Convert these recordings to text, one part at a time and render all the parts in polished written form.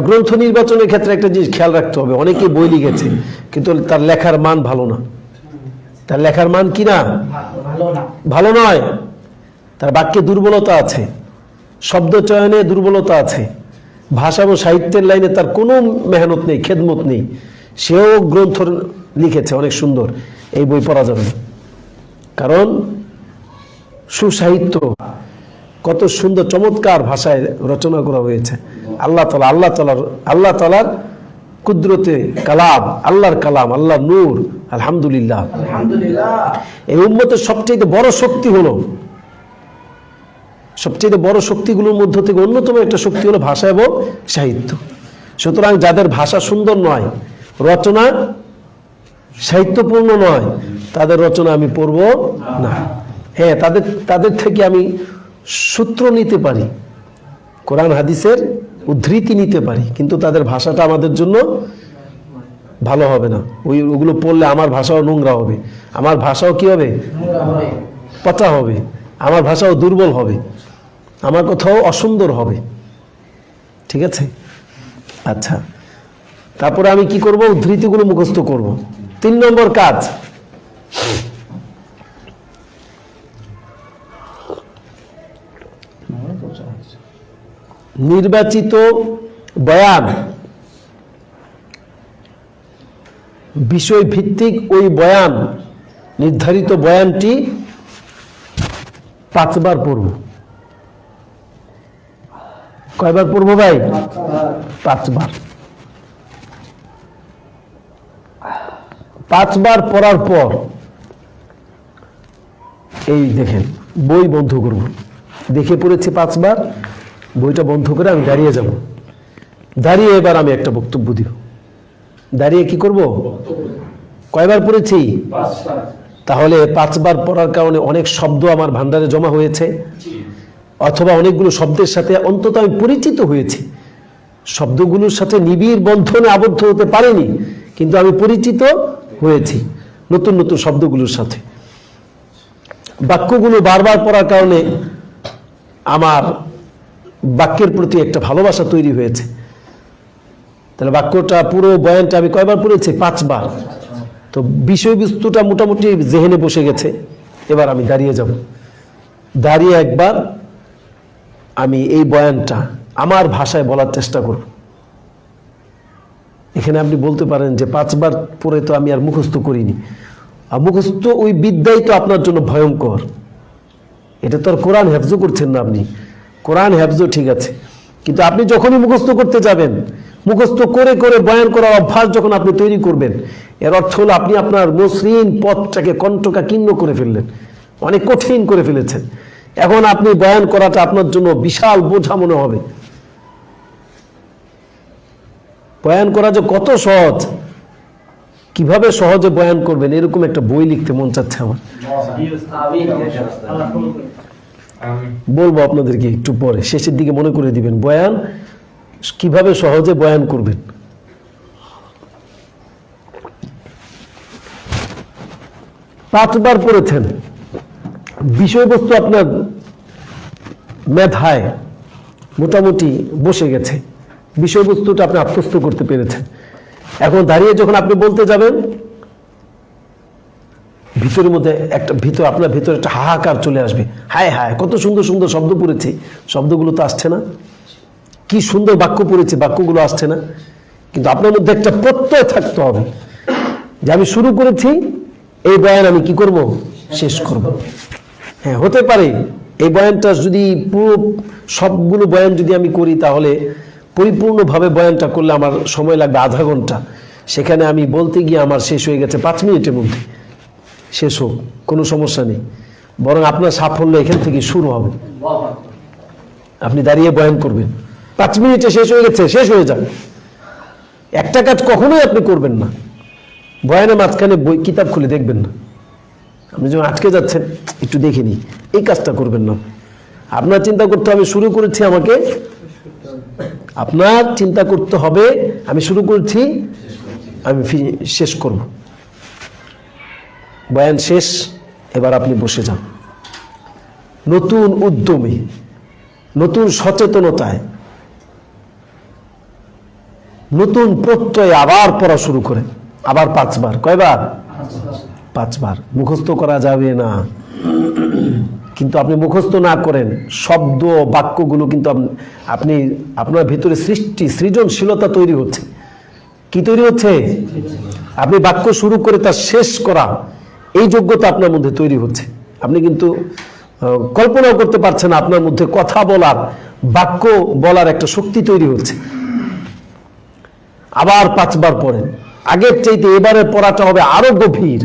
গ্রন্থ নির্বাচনের ক্ষেত্রে একটা জিনিস খেয়াল রাখতে হবে, অনেকে বই লিখেছে কিন্তু তার লেখার মান ভালো না। তার লেখার মান কি না, ভালো নয়। তার বাক্যে দুর্বলতা আছে, শব্দ চয়নে দুর্বলতা আছে, ভাষা ও সাহিত্যের লাইনে তার কোনো মেহনত নেই, খেদমত নেই। সেও গ্রন্থ লিখেছে অনেক সুন্দর, এই বই পড়া যাবে না। কারণ সুসাহিত্য কত সুন্দর চমৎকার ভাষায় রচনা করা হয়েছে। আল্লাহ তাআলার কুদরতে কালাম, আল্লাহর কালাম, আল্লাহর নূর। আলহামদুলিল্লাহ। এই উম্মতের সবচেয়ে বড় শক্তি হলো, সবচেয়ে বড় শক্তিগুলোর মধ্য থেকে অন্যতম একটা শক্তি হলো ভাষা এবং সাহিত্য। সুতরাং যাদের ভাষা সুন্দর নয়, রচনা সাহিত্যপূর্ণ নয়, তাদের রচনা আমি পড়ব না। হ্যাঁ, তাদের থেকে আমি সূত্র নিতে পারি, কোরআন হাদিসের উদ্ধৃতি নিতে পারি, কিন্তু তাদের ভাষাটা আমাদের জন্য ভালো হবে না। ওগুলো পড়লে আমার ভাষাও নোংরা হবে, আমার ভাষাও কি হবে, পচা হবে, আমার ভাষাও দুর্বল হবে, আমার কথাও অসুন্দর হবে। ঠিক আছে? আচ্ছা, তারপরে আমি কি করব, উদ্ধৃতিগুলো মুখস্থ করব। 3 নম্বর কাজ, নির্বাচিত বয়ান, বিষয় ভিত্তিক ওই বয়ান, নির্ধারিত বয়ানটি 5 বার পড়ব। কয়বার পড়ব ভাই? 5 বার। 5 বার পড়ার পর এই দেখেন, বই বন্ধ করব। দেখে পড়েছি 5 বার, বইটা বন্ধ করে আমি দাঁড়িয়ে যাব। দাঁড়িয়ে এবার আমি একটা বক্তব্য দিব। দাঁড়িয়ে কি করব? কয়বার পড়েছি? 5 বার। তাহলে 5 বার পড়ার কারণে অনেক শব্দ আমার ভান্ডারে জমা হয়েছে, অথবা অনেকগুলো শব্দের সাথে অন্তত আমি পরিচিত হয়েছি। শব্দগুলোর সাথে নিবিড় বন্ধনে আবদ্ধ হতে পারিনি, কিন্তু আমি পরিচিত হয়েছি নতুন নতুন শব্দগুলোর সাথে। বাক্যগুলো বারবার পড়ার কারণে আমার বাক্যের প্রতি একটা ভালোবাসা তৈরি হয়েছে। তাহলে বাক্যটা, পুরো বয়ানটা আমি কয়বার পড়েছি? 5 বার। তো বিষয়বস্তুটা মোটামুটি জেহেনে বসে গেছে। এবার আমি দাঁড়িয়ে যাব। দাঁড়িয়ে একবার আমি এই বয়ানটা আমার ভাষায় বলার চেষ্টা করব। এখানে আপনি বলতে পারেন যে 5 বার পরে তো আমি আর মুখস্থ করিনি। আর মুখস্থ ওই বিদ্যাই তো আপনার জন্য ভয়ঙ্কর। এটা তো আর কোরআন হেফজ করছেন না আপনি। কোরআন হেফজ ঠিক আছে, কিন্তু আপনি যখনই মুখস্থ করতে যাবেন, মুখস্থ করে করে বয়ান করার অভ্যাস যখন আপনি তৈরি করবেন, এর অর্থ হলো আপনি আপনার মসৃণ পথটাকে কণ্টকাকীর্ণ করে ফেললেন, অনেক কঠিন করে ফেলেছেন। এখন আপনি বয়ান করাটা আপনার জন্য বিশাল বোঝা মনে হবে। বয়ান করা যে কত সহজ, কিভাবে সহজে বয়ান করবেন এরকম একটা বই লিখতে মন চাচ্ছে আমার। বলবো আপনাদেরকে একটু পরে, শেষের দিকে মনে করে দিবেন বয়ান কিভাবে সহজে বয়ান করবেন। পাঁচবার পড়েছেন, বিষয়বস্তু আপনার মেধায় মোটামুটি বসে গেছে, বিষয়বস্তুটা আপনি আত্মস্থ করতে পেরেছেন। এখন দাঁড়িয়ে যখন আপনি বলতে যাবেন, ভিতরের মধ্যে আপনার ভিতরে একটা হাহাকার চলে আসবে। হায় হায়, কত সুন্দর সুন্দর শব্দ পড়েছি, শব্দগুলো তো আসছে না। কি সুন্দর বাক্য পড়েছি, বাক্যগুলো আসছে না। কিন্তু আপনার মধ্যে একটা প্রত্যয় থাকতে হবে যে আমি শুরু করেছি, এই বয়ান আমি কি করব, শেষ করব। হ্যাঁ, হতে পারে এই বয়ানটা যদি পুরো সবগুলো বয়ান যদি আমি করি, তাহলে পরিপূর্ণভাবে বয়ানটা করলে আমার সময় লাগবে আধা ঘন্টা। সেখানে আমি বলতে গিয়ে আমার শেষ হয়ে গেছে 5 মিনিটের মধ্যে। শেষ হোক, কোনো সমস্যা নেই, বরং আপনার সাফল্য এখান থেকে শুরু হবে। আপনি দাঁড়িয়ে বয়ান করবেন, 5 মিনিটে শেষ হয়ে গেছে, শেষ হয়ে যাবে। একটা কাজ কখনোই আপনি করবেন না, বয়ানের মাঝখানে বই কিতাব খুলে দেখবেন না। আপনি যখন আটকে যাচ্ছেন, একটু দেখে নিই, এই কাজটা করবেন না। আপনার চিন্তা করতে হবে শুরু করেছি, আমাকে আপনার চিন্তা করতে হবে আমি শুরু করেছি, আমি শেষ করব। বয়ান শেষ, এবার আপনি বসে যান নতুন উদ্যমে, নতুন সচেতনতায়। নতুন প্রত্যয় আবার পড়া শুরু করে, আবার 5 বার। কয়বার? 5 বার। মুখস্থ করা যাবে না, কিন্তু আপনি মুখস্থ না করেন শব্দ বাক্যগুলো কিন্তু আপনি আপনার ভিতরে সৃজনশীলতা তৈরি হচ্ছে। কি তৈরি হচ্ছে? আপনি বাক্য শুরু করে তা শেষ করা, এই যোগ্যতা আপনার মধ্যে তৈরি হচ্ছে। আপনি কিন্তু কল্পনাও করতে পারছেন আপনার মধ্যে কথা বলার, বাক্য বলার একটা শক্তি তৈরি হচ্ছে। আবার 5 বার পড়েন। আগের চাইতে এবারের পড়াটা হবে আরো গভীর,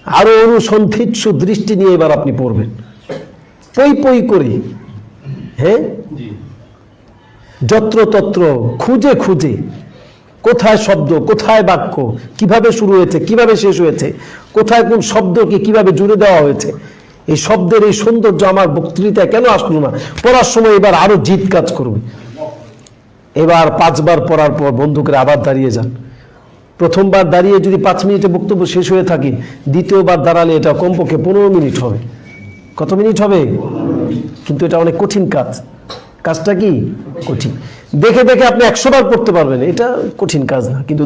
আরো অনুসন্ধিৎসু দৃষ্টি নিয়ে এবার আপনি পড়বেন, পই পই করে, হ্যাঁ, যত্রতত্র খুঁজে খুঁজে কোথায় শব্দ, কোথায় বাক্য, কিভাবে শুরু হয়েছে, কিভাবে শেষ হয়েছে, কোথায় কোন শব্দকে কিভাবে জুড়ে দেওয়া হয়েছে। এই শব্দের এই সৌন্দর্য আমার বক্তৃতায় কেন আসলো না? পড়ার সময় এবার আরো জিদ কাজ করবে। এবার 5 বার পড়ার পর বন্ধ করে আবার দাঁড়িয়ে যান। প্রথমবার দাঁড়িয়ে যদি 5 মিনিটে বক্তব্য শেষ হয়ে থাকে, দ্বিতীয়বার দাঁড়ালে এটা কমপক্ষে 15 মিনিট হবে। কত মিনিট হবে? কিন্তু এটা অনেক কঠিন কাজ। কাজটা কি কঠিন? দেখে দেখে আপনি 100 বার পড়তে পারবেন, এটা কঠিন কাজ না। কিন্তু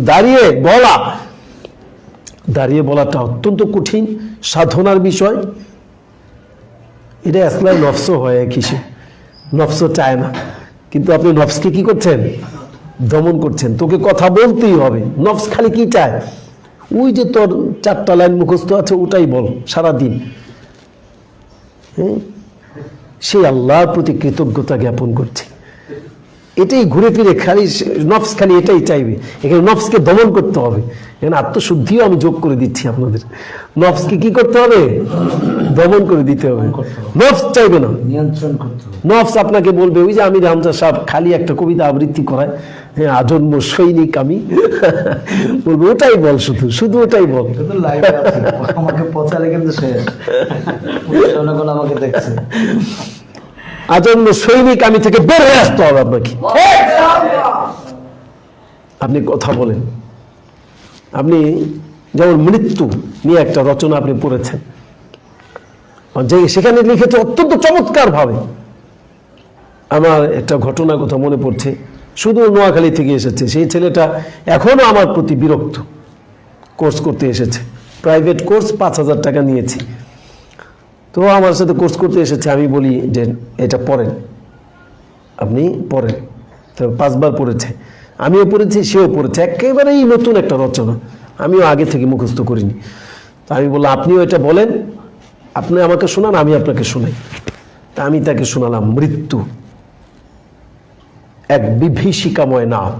দাঁড়িয়ে বলাটা অত্যন্ত কঠিন সাধনার বিষয়। এটা আসলে নফস হয় কিসে, নফস চায় না, কিন্তু আপনি নফসকে কি করছেন? দমন করছেন। তোকে কথা বলতেই হবে। নফস খালি কি চায়? ওই যে তোর 4টা লাইন মুখস্থ আছে, ওটাই বল সারাদিন। হ্যাঁ, সেই আল্লাহর প্রতি কৃতজ্ঞতা জ্ঞাপন করছে। এটাই ঘুরে ফিরে খালি নফস খালি এটাই চাইবে। এখানে নফসকে দমন করতে হবে। এখানে আত্মশুদ্ধিও আমি যোগ করে দিচ্ছি আপনাদের। নফসকে কি করতে হবে? দমন করে দিতে হবে। নফস চাইবে না, নিয়ন্ত্রণ করতে হবে। নফস আপনাকে বলবে, ওই যে আমির হামজা সাহেব খালি একটা কবিতা আবৃত্তি করায়, হ্যাঁ, আজন্ম সৈনিক আমি, বলবো ওটাই বল, শুধু ওটাই বল। আমাকে পচালে কিন্তু শেষ, জনগণ আমাকে দেখছে। আজন্ম সৈনিক আমি থেকে বের হয়ে আসতে হবে আপনাকে। আপনি কথা বলেন। আপনি যেমন মৃত্যু নিয়ে একটা রচনা আপনি পড়েছেন, যে সেখানে লিখেছে অত্যন্ত চমৎকার ভাবে। আমার একটা ঘটনার কথা মনে পড়ছে, শুধু নোয়াখালী থেকে এসেছে সেই ছেলেটা, এখনো আমার প্রতি বিরক্ত। কোর্স করতে এসেছে, প্রাইভেট কোর্স, 5,000 টাকা নিয়েছি। তো আমার সাথে কোর্স করতে এসেছে। আমি বলি যে এটা পড়েন, আপনি পড়েন। তো 5 বার পড়েছে, আমিও পড়েছি, সেও পড়েছে। একেবারেই নতুন একটা রচনা, আমিও আগে থেকে মুখস্থ করিনি। তা আমি বললাম আপনিও এটা বলেন, আপনি আমাকে শোনান, আমি আপনাকে শোনাই। তা আমি তাকে শোনালাম, মৃত্যু এক বিভীষিকাময় নাম।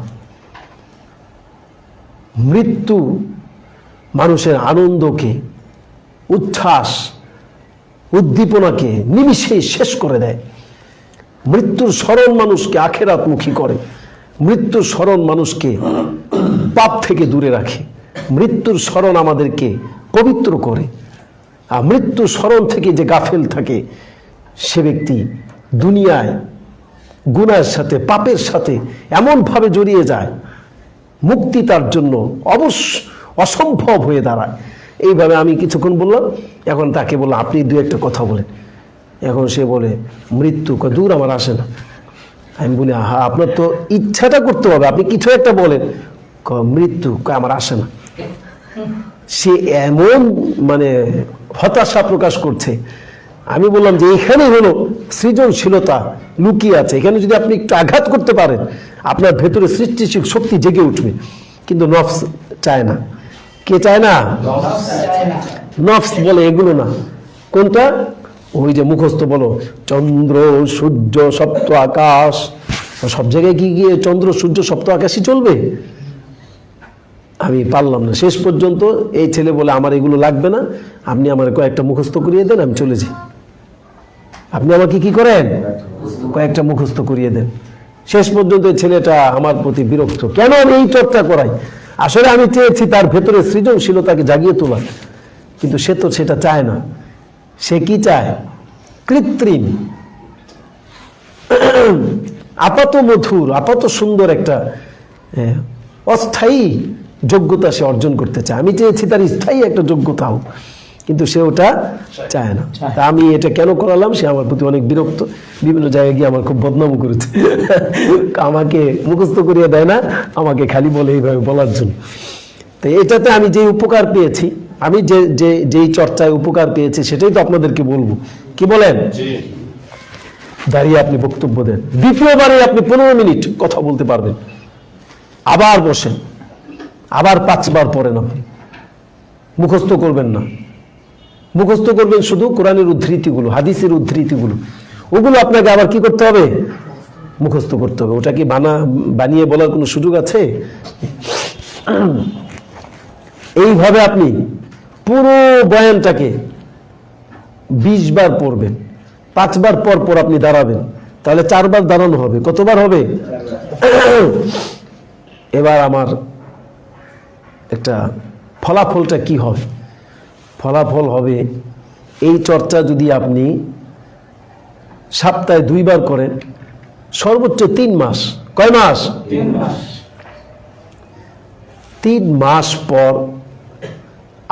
মৃত্যু মানুষের আনন্দকে, উচ্ছ্বাস, উদ্দীপনাকে নিমিষেই শেষ করে দেয়। মৃত্যুর স্মরণ মানুষকে আখেরাতমুখী করে। মৃত্যুর স্মরণ মানুষকে পাপ থেকে দূরে রাখে। মৃত্যুর স্মরণ আমাদেরকে পবিত্র করে। আর মৃত্যুর স্মরণ থেকে যে গাফেল থাকে, সে ব্যক্তি দুনিয়ায় গুনাহের সাথে, পাপের সাথে এমনভাবে জড়িয়ে যায়, মুক্তি তার জন্য অসম্ভব হয়ে দাঁড়ায়। এইভাবে আমি কিছুক্ষণ বললাম। এখন তাকে বললাম আপনি 2-1টা কথা বলেন। এখন সে বলে মৃত্যু, দূর আমার আসে না। আমি বলি হ্যাঁ, আপনার তো ইচ্ছাটা করতে হবে, আপনি কিছু একটা বলেন। মৃত্যু আমার আসে না। সে এমন মানে হতাশা প্রকাশ করছে। আমি বললাম যে এখানে হলো সৃজনশীলতা লুকিয়ে আছে। এখানে যদি আপনি একটু আঘাত করতে পারেন, আপনার ভেতরে সৃষ্টিশীল শক্তি জেগে উঠবে। কিন্তু নফস চায় না। কে চায় না? নফস বলে এগুলো না। কোনটা? ওই যে মুখস্থ বলো, চন্দ্র সূর্য সপ্ত আকাশ। সব জায়গায় কি গিয়ে চন্দ্র সূর্য সপ্ত আকাশই চলবে? আমি পারলাম না। শেষ পর্যন্ত এই ছেলে বলে আমার এগুলো লাগবে না, আপনি আমার কয়েকটা মুখস্থ করিয়ে দেন, আমি চলে যাই। আপনি আমাকে কি করেন? কয়েকটা মুখস্থ করিয়ে দেন। শেষ পর্যন্ত ছেলেটা আমার প্রতি বিরক্ত। কেন আমি এই চর্চা করাই? আসলে আমি চেয়েছি তার ভেতরে সৃজনশীলতাকে জাগিয়ে তোলা, কিন্তু সে তো সেটা চায় না। সে কি চায়? কৃত্রিম, আপাত মধুর, আপাত সুন্দর একটা অস্থায়ী যোগ্যতা সে অর্জন করতে চায়। আমি চেয়েছি তার স্থায়ী একটা যোগ্যতা হোক, কিন্তু সে ওটা চায় না। তা আমি এটা কেন করালাম, সে আমার প্রতি অনেক বিরক্ত, বিভিন্ন জায়গায় গিয়ে আমার খুব বদনাম করেছে। আমাকে মুখস্থ করিয়ে দেয় না, আমাকে খালি বলে এইভাবে বলার জন্য। তো এটাতে আমি যে উপকার পেয়েছি, আমি যেই চর্চায় উপকার পেয়েছি সেটাই তো আপনাদেরকে বলবো। কি বলেন? দাঁড়িয়ে আপনি বক্তব্য দেন, দ্বিতীয়বারে আপনি 15 মিনিট কথা বলতে পারবেন, আবার বসেন, আবার 5 বার পড়েন। আপনি মুখস্থ করবেন না, মুখস্থ করবেন শুধু কোরআনের উদ্ধৃতিগুলো, হাদিসের উদ্ধৃতিগুলো, ওগুলো আপনাকে আবার কি করতে হবে? মুখস্থ করতে হবে। ওটা কি বানিয়ে বলার কোনো সুযোগ আছে? এইভাবে আপনি পুরো বয়ানটাকে 20 বার পড়বেন, 5 বার পর পর আপনি দাঁড়াবেন, তাহলে 4 বার দাঁড়ানো হবে। কতবার হবে? এবার আমার একটা ফলাফলটা কি হবে? ফলাফল হবে, এই চর্চা যদি আপনি সপ্তাহে 2 বার করেন, সর্বোচ্চ 3 মাস। কয় মাস? 3 মাস। 3 মাস পর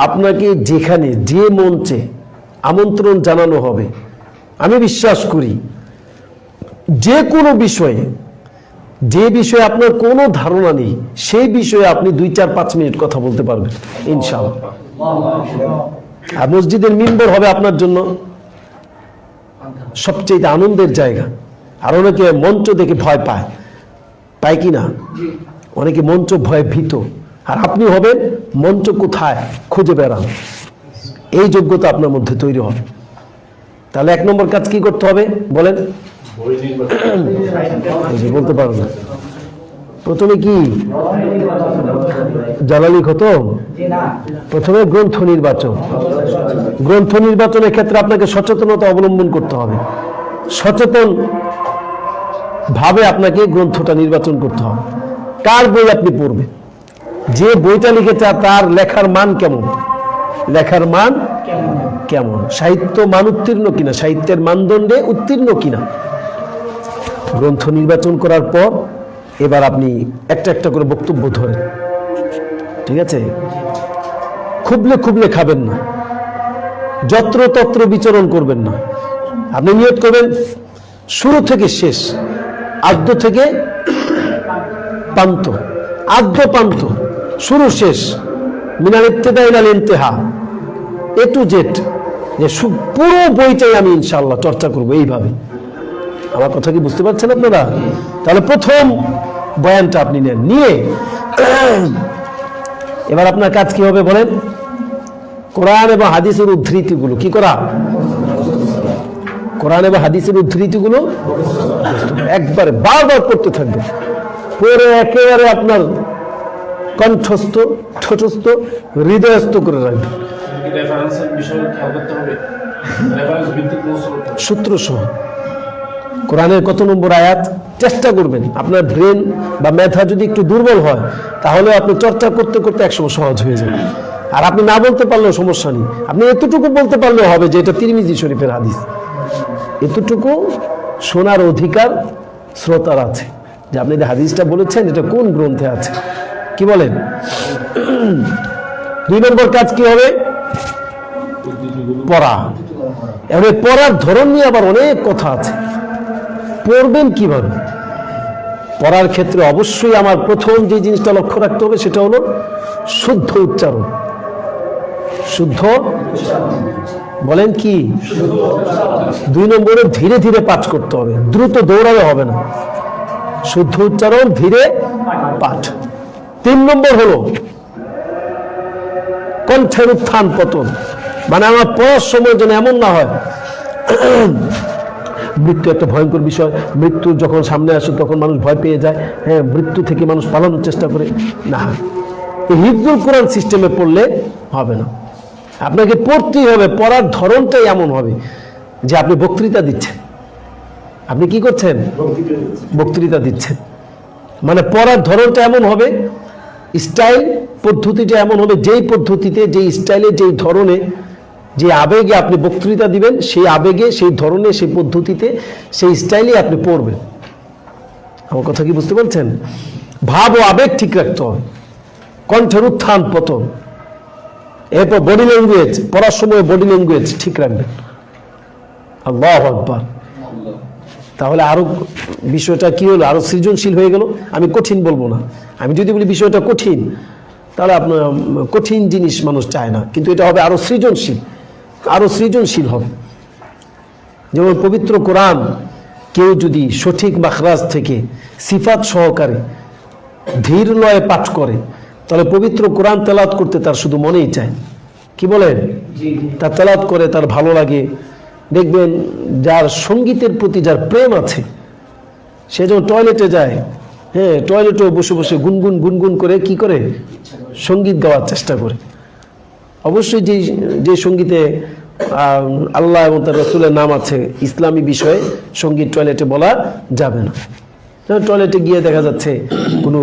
আপনাকে যেখানে যে মঞ্চে আমন্ত্রণ জানানো হবে, আমি বিশ্বাস করি যে কোনো বিষয়ে, যে বিষয়ে আপনার কোনো ধারণা নেই, সেই বিষয়ে আপনি 2, 4, 5 মিনিট কথা বলতে পারবেন ইনশাআল্লাহ। আর মসজিদের মিম্বর হবে আপনার জন্য সবচেয়ে আনন্দের জায়গা। আর অনেকে মঞ্চ দেখে ভয় পায় কি না? অনেকে মঞ্চ ভয়ে ভীত, আর আপনি হবেন মঞ্চ কোথায় খুঁজে বেড়ান, এই যোগ্যতা আপনার মধ্যে তৈরি হবে। তাহলে 1 নম্বর কাজ কি করতে হবে বলেন? বলতে পারো না। প্রথমে কি জালালি খতম? প্রথমে গ্রন্থ নির্বাচন। গ্রন্থ নির্বাচনের ক্ষেত্রে আপনাকে সচেতনতা অবলম্বন করতে হবে। সচেতন ভাবে আপনাকে গ্রন্থটা নির্বাচন করতে হবে। কার বই আপনি পড়বেন? যে বইটা লিখেছে তার লেখার মান কেমন, লেখার মান কেমন, সাহিত্য মান উত্তীর্ণ কিনা, সাহিত্যের মানদণ্ডে উত্তীর্ণ কিনা। গ্রন্থ নির্বাচন করার পর এবার আপনি একটা একটা করে বক্তব্য ধরেন, ঠিক আছে? খুবলে খাবেন না, যত্রতত্র বিচরণ করবেন না। আপনি নিয়ত করবেন শুরু থেকে শেষ, আদ্য থেকে পান্ত, আদ্য পান্ত, শুরু শেষ, মিনাল ইবতিদা ইলাল ইনতিহা, A to Z, যে পুরো বইটাই আমি ইনশাআল্লাহ চর্চা করব এইভাবে। আমার কথা কি বুঝতে পারছেন আপনারা? তাহলে প্রথম বয়ানটা আপনি নেন, নিয়ে এবার আপনার কাজ কি হবে বলেন? কোরআন এবং হাদিসের উদ্ধৃতিগুলো কি করা? কোরআন এবং হাদিসের উদ্ধৃতিগুলো একবারে বারবার পড়তে থাকবে, পরে একেবারে আপনার কণ্ঠস্থ, ঠোঁটস্থ, হৃদয়স্থ করে রাখবে, সূত্র সহ। কোরআনের কত নম্বর আয়াত চেষ্টা করবেন। আপনার ব্রেন বা মেধা যদি একটু দুর্বল হয়, তাহলে আপনি চর্চা করতে করতে একসময় সহজ হয়ে যাবে। আর আপনি না বলতে পারলেও সমস্যা নেই, আপনি এতটুকু বলতে পারলেও হবে যে এটা তিরমিজি শরীফের হাদিস। এতটুকু শোনার অধিকার শ্রোতার আছে, যে আপনি যে হাদিসটা বলেছেন এটা কোন গ্রন্থে আছে। কি বলেন? 2 নম্বর কাজ কি হবে? পড়া। এবারে পড়ার ধরন নিয়ে আবার অনেক কথা আছে। পড়বেন কিভাবে? পড়ার ক্ষেত্রে অবশ্যই আমার প্রথম যে জিনিসটা লক্ষ্য রাখতে হবে সেটা হলো শুদ্ধ উচ্চারণ। শুদ্ধ বলেন কি? 2 নম্বরে ধীরে ধীরে পাঠ করতে হবে, দ্রুত দৌড়ালে হবে না। শুদ্ধ উচ্চারণ, ধীরে পাঠ। 3 নম্বর হলো কণ্ঠের উত্থান পতন, মানে আমার পড়ার সময় যেন এমন না হয় মৃত্যু একটা ভয়ঙ্কর বিষয়, মৃত্যু যখন সামনে আসে তখন মানুষ ভয় পেয়ে যায়, হ্যাঁ, মৃত্যু থেকে মানুষ পালানোর চেষ্টা করে। না, এই হিফজুল কোরআন সিস্টেমে পড়লে হবে না। আপনাকে পড়তেই হবে, পড়ার ধরনটাই এমন হবে যে আপনি বক্তৃতা দিচ্ছেন। আপনি কি করছেন? বক্তৃতা দিচ্ছেন। মানে পড়ার ধরনটা এমন হবে, স্টাইল পদ্ধতিটা এমন হবে, যেই পদ্ধতিতে, যেই স্টাইলে, যেই ধরনে, যে আবেগে আপনি বক্তৃতা দিবেন, সেই আবেগে, সেই ধরনে, সেই পদ্ধতিতে, সেই স্টাইলে আপনি পড়বেন। আমার কথা কি বুঝতে পারছেন? ভাব ও আবেগ ঠিক রাখতে হবে, কণ্ঠের উত্থান পতন, এরপর বডি ল্যাঙ্গুয়েজ, পড়ার সময় বডি ল্যাঙ্গুয়েজ ঠিক রাখবেন। আল্লাহু আকবার। তাহলে আরো বিষয়টা কি হলো, আরো সৃজনশীল হয়ে গেল। আমি কঠিন বলবো না, আমি যদি বলি বিষয়টা কঠিন তাহলে আপনার কঠিন জিনিস মানুষ চায় না, কিন্তু এটা হবে আরো সৃজনশীল, আরো সৃজনশীল হবে। যেমন পবিত্র কোরআন কেউ যদি সঠিক মাখরাজ থেকে সিফাত সহকারে ধীর লয়ে পাঠ করে, তাহলে পবিত্র কোরআন তেলাওয়াত করতে তার শুধু মনেই চায়। কি বলেন? তার তেলাওয়াত করে তার ভালো লাগে। দেখবেন যার সঙ্গীতের প্রতি যার প্রেম আছে, সে যখন টয়লেটে যায়, হ্যাঁ, টয়লেটেও বসে বসে গুনগুন গুনগুন করে কি করে, সঙ্গীত গাওয়ার চেষ্টা করে। অবশ্যই যে সঙ্গীতে আল্লাহ এবং তার রাসূলের নাম আছে, ইসলামী বিষয়ে সঙ্গীত টয়লেটে বলা যাবে না। টয়লেটে গিয়ে দেখা যাচ্ছে কোনো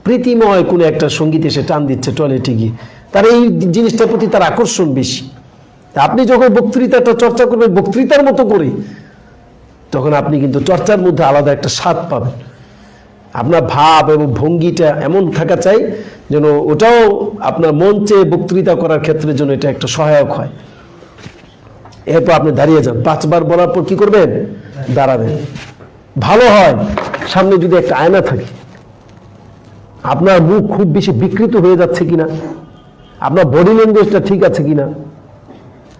প্রীতিময় কোনো একটা সঙ্গীত এসে টান দিচ্ছে টয়লেটে গিয়ে, তার এই জিনিসটার প্রতি তার আকর্ষণ বেশি। তা আপনি যখন বক্তৃতাটা চর্চা করবেন বক্তৃতার মতো করে, তখন আপনি কিন্তু চর্চার মধ্যে আলাদা একটা স্বাদ পাবেন। আপনার ভাব এবং ভঙ্গিটা এমন থাকা চাই যেন ওটাও আপনার মঞ্চে বক্তৃতা করার ক্ষেত্রে যেন এটা একটা সহায়ক হয়। এরপর আপনি দাঁড়িয়ে যান, 5 বার বলার পর কি করবেন? দাঁড়াবেন। ভালো হয় সামনে যদি একটা আয়না থাকে, আপনার মুখ খুব বেশি বিকৃত হয়ে যাচ্ছে কিনা, আপনার বডি ল্যাঙ্গুয়েজটা ঠিক আছে কিনা।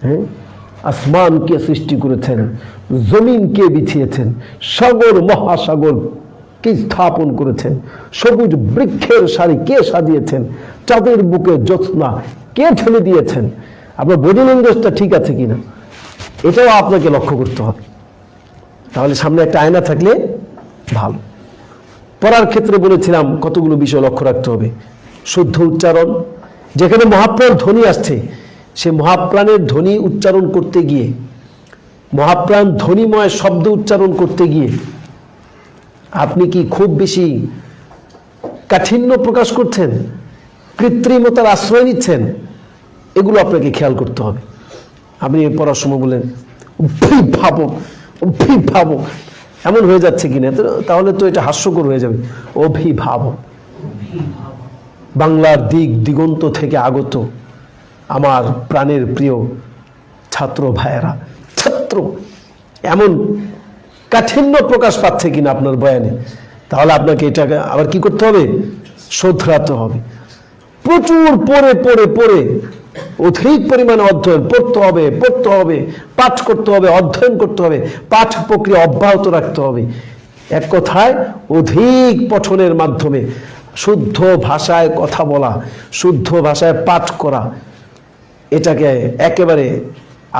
হ্যাঁ, আসমান কে সৃষ্টি করেছেন, জমিন কে বিছিয়েছেন, সাগর মহাসাগর কে স্থাপন করেছেন, সবুজ বৃক্ষের সারি কে সাজিয়েছেন, চাঁদের বুকে জ্যোৎস্না কে ঠেলে দিয়েছেন। আপনার বডি ল্যাঙ্গুয়েজটা ঠিক আছে কিনা, এটাও আপনাকে লক্ষ্য করতে হবে। তাহলে সামনে একটা আয়না থাকলে ভালো। পড়ার ক্ষেত্রে বলেছিলাম কতগুলো বিষয় লক্ষ্য রাখতে হবে। শুদ্ধ উচ্চারণ, যেখানে মহাপ্রাণ ধ্বনি আসছে সে মহাপ্রাণের ধ্বনি উচ্চারণ করতে গিয়ে, মহাপ্রাণ ধ্বনিময় শব্দ উচ্চারণ করতে গিয়ে আপনি কি খুব বেশি কাঠিন্য প্রকাশ করছেন, কৃত্রিমতার আশ্রয় নিচ্ছেন? এগুলো আপনাকে খেয়াল করতে হবে। আপনি পড়ার সময় বলেন অভিভাবক অভিভাবক, এমন হয়ে যাচ্ছে কিনা, তাহলে তো এটা হাস্যকর হয়ে যাবে। অভিভাবক, বাংলার দিক দিগন্ত থেকে আগত আমার প্রাণের প্রিয় ছাত্র ভাইয়েরা, ছাত্র, এমন কাঠিন্য প্রকাশ পাচ্ছে কিনা আপনার বয়ানে, তাহলে আপনাকে এটাকে আবার কি করতে হবে? শোধরাতে হবে। প্রচুর পড়ে পড়ে পড়ে অধিক পরিমাণে অধ্যয়ন পড়তে হবে, পাঠ করতে হবে, অধ্যয়ন করতে হবে, পাঠ প্রক্রিয়া অব্যাহত রাখতে হবে। এক কথায় অধিক পঠনের মাধ্যমে শুদ্ধ ভাষায় কথা বলা, শুদ্ধ ভাষায় পাঠ করা, এটাকে একেবারে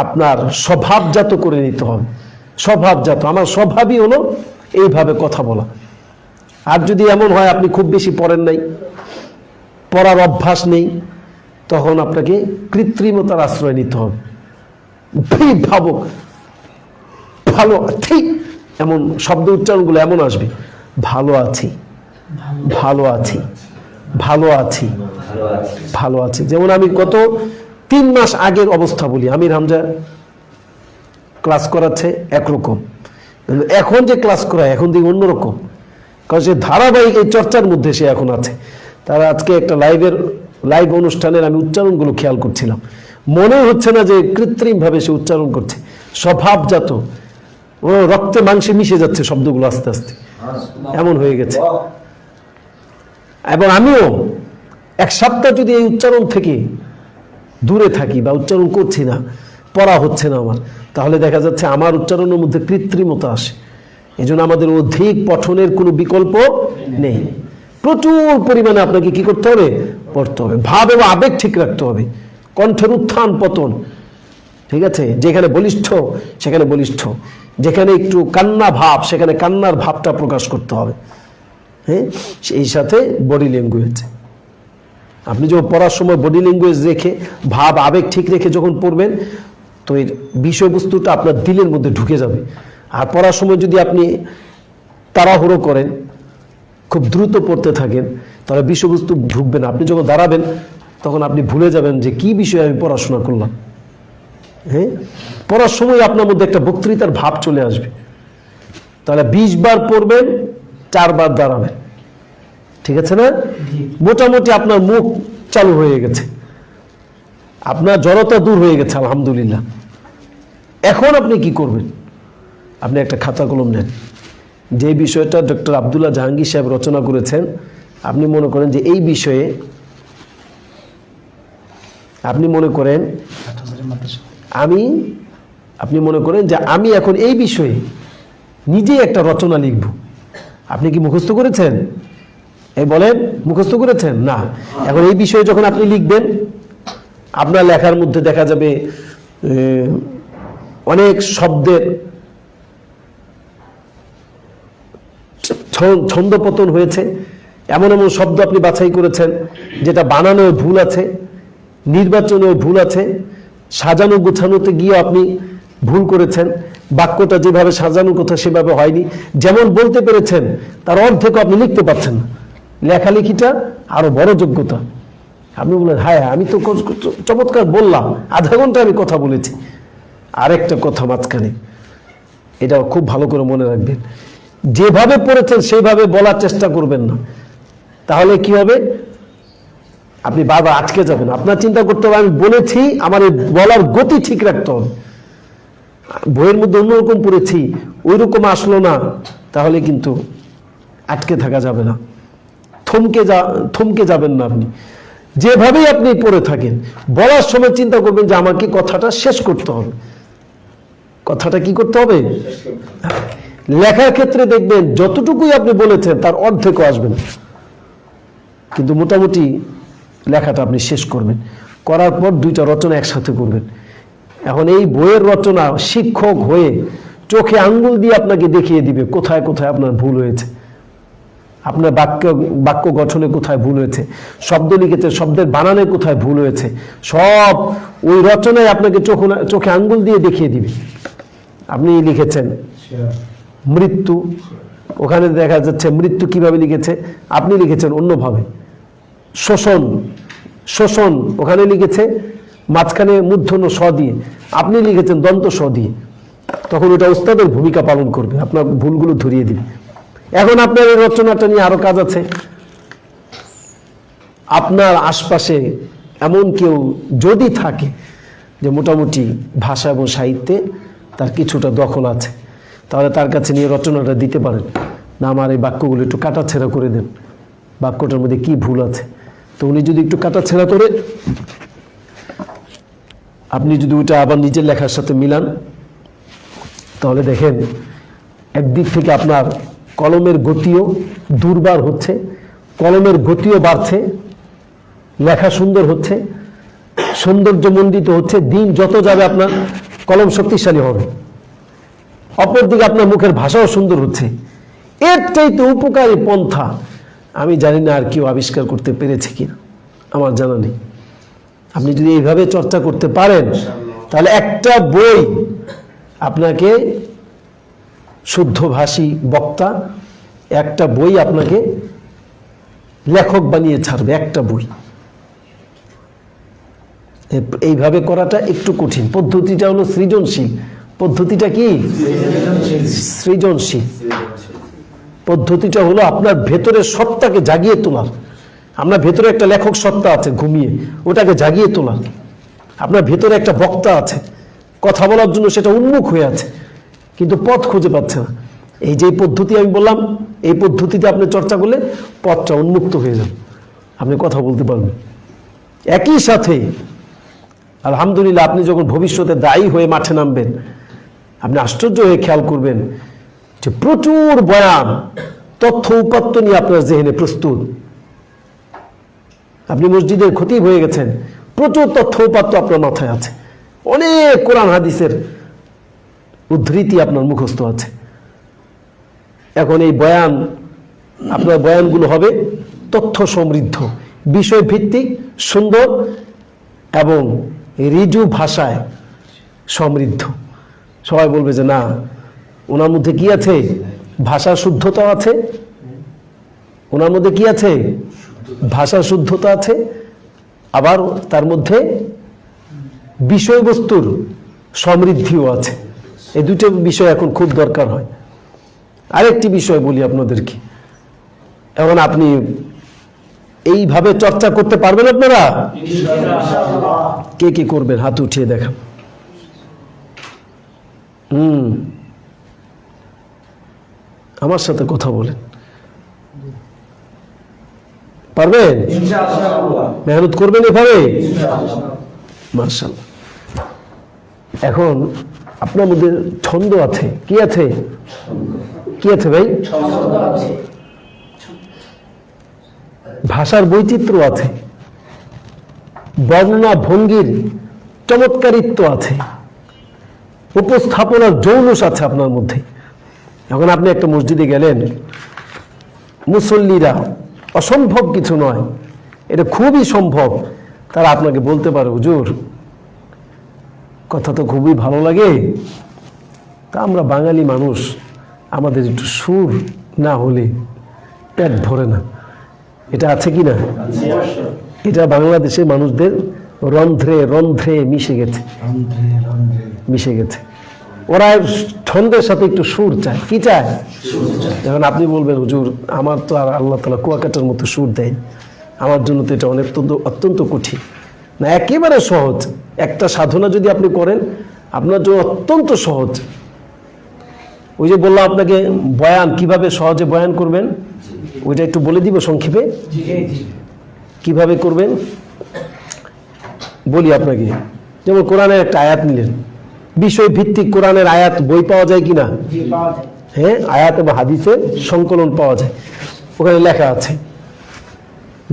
আপনার স্বভাবজাত করে নিতে হবে। স্বভাবজাত, আমার স্বভাবই হলো এইভাবে কথা বলা। আর যদি এমন হয় আপনি খুব বেশি পড়েন নাই, পড়ার অভ্যাস নেই, তখন আপনাকে কৃত্রিমতার আশ্রয় নিতে হবে। ভাবুক, ভালো ঠিক এমন শব্দ উচ্চারণগুলো এমন আসবে, ভালো আছি, ভালো আছি, ভালো আছি, ভালো আছি। যেমন আমি গত 3 মাস আগের অবস্থা বলি, আমির হামজা ক্লাস করাচ্ছে একরকম, এখন যে ক্লাস করায় এখন দিকে অন্যরকম, কারণ সে ধারাবাহিক এই চর্চার মধ্যে সে এখন আছে। তারা আজকে একটা লাইভ অনুষ্ঠানের আমি উচ্চারণগুলো খেয়াল করছিলাম, মনে হচ্ছে না যে কৃত্রিম ভাবে সে উচ্চারণ করছে, স্বভাবজাত, ও রক্তে মাংসে মিশে যাচ্ছে শব্দগুলো আস্তে আস্তে, এমন হয়ে গেছে। এবং আমিও 1 সপ্তাহ যদি এই উচ্চারণ থেকে দূরে থাকি বা উচ্চারণ করছি না, পড়া হচ্ছে না আমার, তাহলে দেখা যাচ্ছে আমার উচ্চারণের মধ্যে কৃত্রিমতা আসে। এই জন্য আমাদের অধিক পঠনের কোনো বিকল্প নেই। প্রচুর পরিমাণে আপনাকে কি করতে হবে? পড়তে হবে। ভাব এবং আবেগ ঠিক রাখতে হবে, কণ্ঠের উত্থান পতন, ঠিক আছে, যেখানে বলিষ্ঠ সেখানে বলিষ্ঠ, যেখানে একটু কান্না ভাব সেখানে কান্নার ভাবটা প্রকাশ করতে হবে। হ্যাঁ, সেই সাথে বডি ল্যাঙ্গুয়েজ, আপনি যখন পড়ার সময় বডি ল্যাঙ্গুয়েজ রেখে ভাব আবেগ ঠিক রেখে যখন পড়বেন, তো এর বিষয়বস্তুটা আপনার দিলের মধ্যে ঢুকে যাবে। আর পড়ার সময় যদি আপনি তাড়াহুড়ো করেন, খুব দ্রুত পড়তে থাকেন, তাহলে বিষয়বস্তু ঢুকবে না। আপনি যখন দাঁড়াবেন তখন আপনি ভুলে যাবেন যে কি বিষয়ে আমি পড়াশোনা করলাম। হ্যাঁ, পড়ার সময় আপনার মধ্যে একটা বক্তৃতার ভাব চলে আসবে। তাহলে 20 বার পড়বেন, 4 বার দাঁড়াবেন, ঠিক আছে না? মোটামুটি আপনার মুখ চালু হয়ে গেছে। আপনার জড়তা দূর হয়ে গেছে আলহামদুলিল্লাহ। এখন আপনি কি করবেন? আপনি একটা খাতা কলম নেন, যে বিষয়টা ডক্টর আব্দুল্লাহ জাহাঙ্গীর সাহেব রচনা করেছেন, আপনি মনে করেন যে এই বিষয়ে আপনি মনে করেন আমি এখন এই বিষয়ে নিজেই একটা রচনা লিখব। আপনি কি মুখস্থ করেছেন? এই বলেন, মুখস্থ করেছেন না? এখন এই বিষয়ে যখন আপনি লিখবেন, আপনার লেখার মধ্যে দেখা যাবে অনেক শব্দের ছন্দপতন হয়েছে, এমন এমন শব্দ আপনি বাছাই করেছেন যেটা বানানোর ভুল আছে, নির্বাচনেও ভুল আছে, সাজানো গোছানোতে গিয়ে আপনি ভুল করেছেন, বাক্যটা যেভাবে সাজানোর কথা সেভাবে হয়নি, যেমন বলতে পেরেছেন তার অর্ধেক আপনি লিখতে পারছেন না। লেখালেখিটা আরো বড় যোগ্যতা। আপনি বলেন হ্যাঁ আমি তো চমৎকার বললাম, আধা ঘন্টা আমি কথা বলেছি। আরেকটা কথা মাঝখানে, এটা খুব ভালো করে মনে রাখবেন, যেভাবে পড়েছেন সেইভাবে বলার চেষ্টা করবেন না। তাহলে কি হবে? আপনি বারবার আটকে যাবেন। আপনার চিন্তা করতে হবে আমি বলেছি, আমার এই বলার গতি ঠিক রাখতে হবে। বইয়ের মধ্যে অন্যরকম পড়েছি, ওই রকম আসলো না, তাহলে কিন্তু আটকে থাকা যাবে না, থমকে যাবেন না। আপনি যেভাবেই আপনি পড়ে থাকেন, বলার সময় চিন্তা করবেন যে আমাকে কথাটা শেষ করতে হবে। কথাটা কি করতে হবে? লেখার ক্ষেত্রে দেখবেন যতটুকুই আপনি বলেছেন তার অর্ধেকও আসবে না, কিন্তু মোটামুটি লেখাটা আপনি শেষ করবেন। করার পর দুইটা রচনা একসাথে করবেন। এখন এই বইয়ের রচনা শিক্ষক হয়ে চোখে আঙ্গুল দিয়ে আপনাকে দেখিয়ে দিবে কোথায় কোথায় আপনার ভুল হয়েছে, আপনার বাক্য গঠনে কোথায় ভুল হয়েছে, শব্দ লিখেছে শব্দের বানানে কোথায় ভুল হয়েছে, সব ওই রচনায় আপনাকে চোখে আঙ্গুল দিয়ে দেখিয়ে দিবে। আপনি লিখেছেন মৃত্যু, ওখানে দেখা যাচ্ছে মৃত্যু কিভাবে লিখেছে, আপনি লিখেছেন অন্যভাবে। শোষণ ওখানে লিখেছে মাঝখানে মূর্ধন্য স দিয়ে, আপনি লিখেছেন দন্ত স দিয়ে। তখন ওটা ওস্তাদের ভূমিকা পালন করবে, আপনার ভুলগুলো ধরিয়ে দিবে। এখন আপনার এই রচনাটা নিয়ে আরো কাজ আছে। আপনার আশপাশে এমন কেউ যদি থাকে যে মোটামুটি ভাষা এবং সাহিত্যে তার কিছুটা দখল আছে, তাহলে তার কাছে নিয়ে রচনাটা দিতে পারেন। না আমার এই বাক্যগুলো একটু কাটাছেঁড়া করে দেন, বাক্যটার মধ্যে কি ভুল আছে। তো উনি যদি একটু কাটাছেঁড়া করে, আপনি যদি ওইটা আবার নিজের লেখার সাথে মিলান, তাহলে দেখেন একদিক থেকে আপনার কলমের গতিও দুর্বার হচ্ছে, কলমের গতিও বাড়ছে, লেখা সুন্দর হচ্ছে, সৌন্দর্যমণ্ডিত হচ্ছে। দিন যত যাবে আপনার কলম শক্তিশালী হবে। অপরদিকে আপনার মুখের ভাষাও সুন্দর হচ্ছে। এর চাইতে উপকারী পন্থা আমি জানি না আর কেউ আবিষ্কার করতে পেরেছে কিনা, আমার জানা নেই। আপনি যদি এইভাবে চর্চা করতে পারেন, তাহলে একটা বই আপনাকে শুদ্ধভাষী বক্তা, একটা বই আপনাকে লেখক বানিয়ে ছাড়বে, একটা বই। এইভাবে করাটা একটু কঠিন। পদ্ধতিটা হলো সৃজনশীল। পদ্ধতিটা কি? সৃজনশীল। পদ্ধতিটা হলো আপনার ভেতরের সত্তাকে জাগিয়ে তোলার। আপনার ভেতরে একটা লেখক সত্তা আছে ঘুমিয়ে, ওটাকে জাগিয়ে তোলার। আপনার ভেতরে একটা বক্তা আছে, কথা বলার জন্য সেটা উন্মুখ হয়ে আছে, কিন্তু পথ খুঁজে পাচ্ছে না। এই যে পদ্ধতি আমি বললাম, এই পদ্ধতিতে আপনি চর্চা করলে পথটা উন্মুক্ত হয়ে যাবে, আপনি কথা বলতে পারবেন। একই সাথে আলহামদুলিল্লাহ আপনি যখন ভবিষ্যতে দায়ী হয়ে মাঠে নামবেন, আপনি আশ্চর্য হয়ে খেয়াল করবেন যে প্রচুর বয়ান, তথ্য উপাত্ত নিয়ে আপনার জেহেনে প্রস্তুত। আপনি মসজিদের খতিব হয়ে গেছেন, প্রচুর তথ্য উপাত্ত আপনার মাথায় আছে, অনেক কোরআন হাদিসের উদ্ধৃতি আপনার মুখস্থ আছে। এখন এই বয়ান, আপনার বয়ানগুলো হবে তথ্য সমৃদ্ধ, বিষয় ভিত্তিক, সুন্দর এবং ঋজু ভাষায় সমৃদ্ধ। সবাই বলবে যে না, ওনার মধ্যে কি আছে? ভাষা শুদ্ধতা আছে। ওনার মধ্যে কি আছে? ভাষা শুদ্ধতা আছে, আবার তার মধ্যে বিষয়বস্তুর সমৃদ্ধিও আছে। এই দুটো বিষয় এখন খুব দরকার হয়। আরেকটি বিষয় বলি আপনাদেরকে, এখন আপনি এইভাবে চর্চা করতে পারবেন আপনারা? কে কে করবেন হাত উঠিয়ে দেখান। আমার সাথে কথা বলেন, পারবেন? মেহনত করবেন এভাবে? মাশাআল্লাহ। এখন আপনার মধ্যে ছন্দ আছে, কি আছে? কি আছে ভাই? ভাষার বৈচিত্র্য আছে, বর্ণনা ভঙ্গির চমৎকারিত্ব আছে, উপস্থাপনার জৌলুস আছে আপনার মধ্যে। এখন আপনি একটা মসজিদে গেলেন, মুসল্লিরা অসম্ভব কিছু নয়, এটা খুবই সম্ভব, তারা আপনাকে বলতে পারে হুজুর কথা তো খুবই ভালো লাগে, তা আমরা বাঙালি মানুষ, আমাদের একটু সুর না হলে পেট ভরে না। এটা আছে কি না? এটা বাংলাদেশের মানুষদের রন্ধ্রে রন্ধ্রে মিশে গেছে। ওরা ছন্দের সাথে একটু সুর চায়। কি চায়? যখন আপনি বলবেন হুজুর আমার তো আর আল্লাহ তাআলা কুয়াকাটার মতো সুর দেয়, আমার জন্য তো এটা অত্যন্ত কঠিন। না, একেবারে সহজ। একটা সাধনা যদি আপনি করেন আপনার জন্য অত্যন্ত সহজ। ওই যে বললাম আপনাকে বয়ান কিভাবে সহজে বয়ান করবেন, ওইটা একটু বলে দিব সংক্ষেপে। কিভাবে করবেন বলি আপনাকে। যেমন কোরআনের একটা আয়াত নিলেন, বিষয় ভিত্তিক কোরআনের আয়াত বই পাওয়া যায় কিনা? হ্যাঁ, আয়াত এবং হাদিসের সংকলন পাওয়া যায়। ওখানে লেখা আছে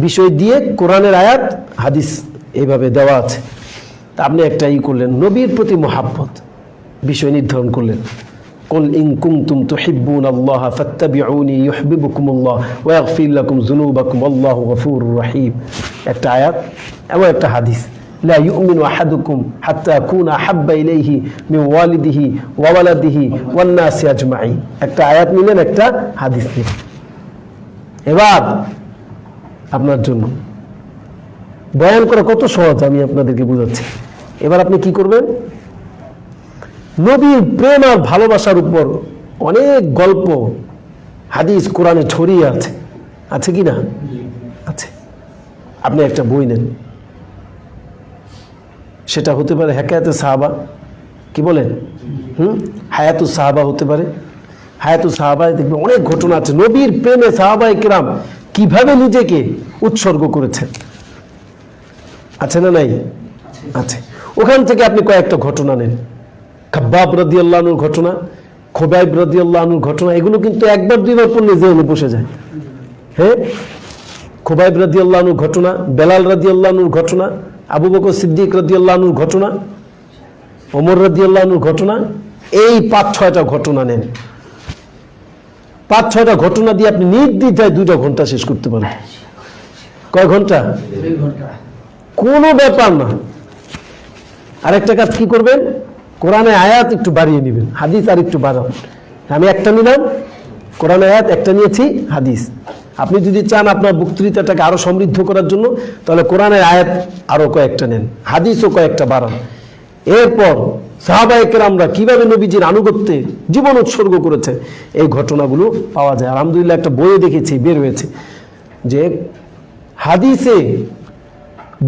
বিষয় দিয়ে কোরআনের আয়াত হাদিস এইভাবে দেওয়া আছে। তা আপনি একটা করলেন, নবীর প্রতি মোহাব্বত বিষয় নির্ধারণ করলেন। কুল ইন কুনতুম তুহিব্বুনাল্লাহা ফাত্তাবিউনি ইউহিব্বুকুমুল্লাহ ওয়া ইয়াগফির লাকুম যুনুবাকুম আল্লাহু গফুরুর রহিম। একটা আয়াত এবং একটা হাদিস। লা ইউমিনু আহাদুকুম হাত্তা আকুনা আহাব্বা ইলাইহি মিন ওয়ালিদিহি ওয়া ওয়ালাদিহি ওয়ান নাসি আজমাইন। একটা আয়াত নিলেন, একটা হাদিস নিলেন। এবার আপনার জন্য বয়ান করা কত সহজ আমি আপনাদেরকে বুঝাচ্ছি। এবার আপনি কি করবেন? নবীর প্রেম আর ভালোবাসার উপর অনেক গল্প হাদিস কোরআনে ছড়িয়ে আছে, আছে কি না? আছে। আপনি একটা বই নেন, সেটা হতে পারে হেকায়াতুস সাহাবা, কি বলেন? হায়াতুস সাহাবা হতে পারে। হায়াতুস সাহাবায় দেখবেন অনেক ঘটনা আছে, নবীর প্রেমে সাহাবায়ে কেরাম কিভাবে নিজেকে উৎসর্গ করেছেন। আছে না নাই? আছে। ওখান থেকে আপনি কয়েকটা ঘটনা নেন। খাব্বাব রাদিয়াল্লাহু আনহুর ঘটনা, খুবাইব রাদিয়াল্লাহু আনহুর ঘটনা, এগুলো কিন্তু একবার দুইবার পড়লে জেনে বসে যায়। হ্যাঁ, খুবাইব রাদিয়াল্লাহু আনহুর ঘটনা, বেলাল রাদিয়াল্লাহু আনহুর ঘটনা, আবু বকর সিদ্দিক রাদিয়াল্লাহু আনহুর ঘটনা, ওমর রাদিয়াল্লাহু আনহুর ঘটনা, এই ৫-৬টা ঘটনা নেন। ৫-৬টা ঘটনা দিয়ে আপনি নির্দ্বিধায় 2 ঘন্টা শেষ করতে পারেন। কয় ঘন্টা? 2 ঘন্টা। কোনো ব্যাপার না। আরেকটা কাজ কি করবেন? কোরআনে আয়াত একটু বাড়িয়ে নেবেন, হাদিস আর একটু বাড়ান। আমি একটা নিলাম কোরআন আয়াত, একটা নিয়েছি হাদিস। আপনি যদি চান আপনার বক্তৃতাটাকে আরো সমৃদ্ধ করার জন্য, তাহলে কোরআনের আয়াত আরো কয়েকটা নেন, হাদিসও কয়েকটা বাড়ান। এরপর সাহাবায়ে কেরামরা কিভাবে নবীজির আনুগত্যে জীবন উৎসর্গ করেছে এই ঘটনাগুলো পাওয়া যায়। আলহামদুলিল্লাহ একটা বইয়ে দেখেছি, বের হয়েছে যে হাদিসে